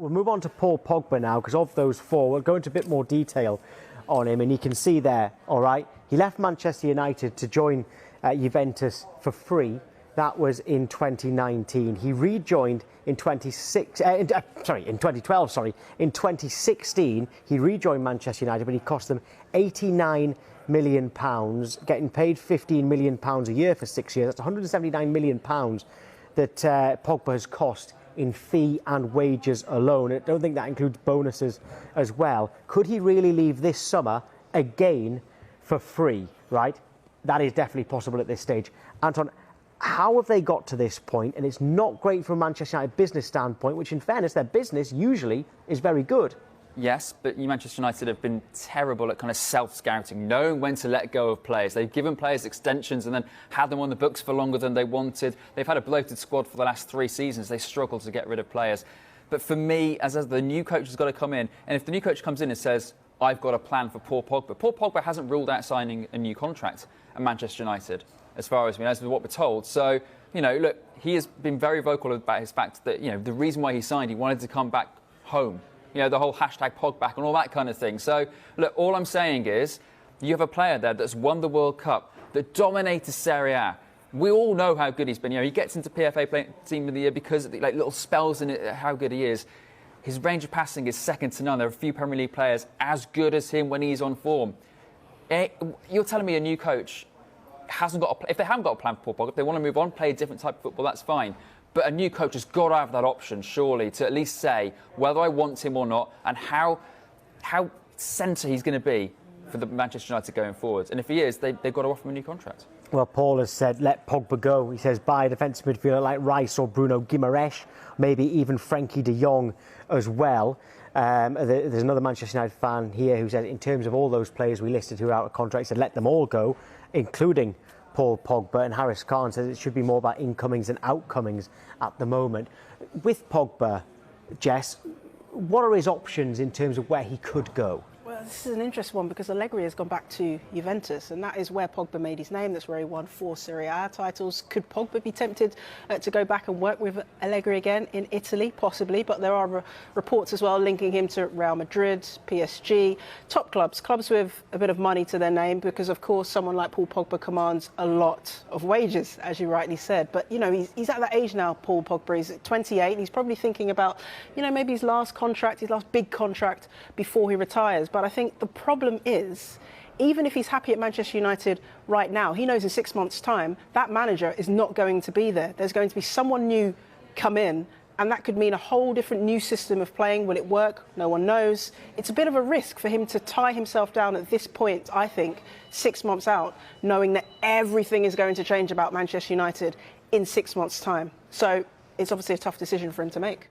we'll move on to Paul Pogba now, because of those four, we'll go into a bit more detail on him. And you can see there, all right, he left Manchester United to join Juventus for free. That was in 2019. He rejoined in 2012, sorry. In 2016, he rejoined Manchester United, but he cost them £89 million, getting paid £15 million a year for 6 years. That's £179 million that Pogba has cost in fee and wages alone. I don't think that includes bonuses as well. Could he really leave this summer again for free, right? That is definitely possible at this stage. Anton, how have they got to this point? And it's not great from a Manchester United business standpoint, which in fairness, their business usually is very good. Yes, but Manchester United have been terrible at kind of self-scouting, knowing when to let go of players. They've given players extensions and then had them on the books for longer than they wanted. They've had a bloated squad for the last 3 seasons. They struggle to get rid of players. But for me, as the new coach has got to come in, and if the new coach comes in and says, I've got a plan for Paul Pogba hasn't ruled out signing a new contract at Manchester United, as far as we know, as what we're told. So, look, he has been very vocal about his fact that, the reason why he signed, he wanted to come back home. The whole hashtag Pogback and all that kind of thing. So, look, all I'm saying is you have a player there that's won the World Cup, that dominated Serie A. We all know how good he's been. He gets into PFA Team of the Year because of the little spells in it, how good he is. His range of passing is second to none. There are a few Premier League players as good as him when he's on form. You're telling me a new coach hasn't got if they haven't got a plan for Paul Pogba, if they want to move on, play a different type of football, that's fine. But a new coach has got to have that option, surely, to at least say whether I want him or not and how centre he's going to be for the Manchester United going forward. And if he is, they've got to offer him a new contract. Well, Paul has said, let Pogba go. He says, buy a defensive midfielder like Rice or Bruno Guimaraes, maybe even Frankie de Jong as well. There's another Manchester United fan here who said, in terms of all those players we listed who are out of contract, he said, let them all go, including Paul Pogba. And Harris Khan says it should be more about incomings and outcomings at the moment. With Pogba, Jess, what are his options in terms of where he could go? Well, this is an interesting one because Allegri has gone back to Juventus, and that is where Pogba made his name. That's where he won 4 Serie A titles. Could Pogba be tempted to go back and work with Allegri again in Italy? Possibly, but there are reports as well linking him to Real Madrid, PSG, top clubs with a bit of money to their name, because of course someone like Paul Pogba commands a lot of wages, as you rightly said. But he's at that age now, Paul Pogba. He's 28. And he's probably thinking about maybe his last big contract before he retires. But I think the problem is, even if he's happy at Manchester United right now, he knows in 6 months' time that manager is not going to be there. There's going to be someone new come in, and that could mean a whole different new system of playing. Will it work? No one knows. It's a bit of a risk for him to tie himself down at this point, I think, 6 months out, knowing that everything is going to change about Manchester United in 6 months' time. So it's obviously a tough decision for him to make.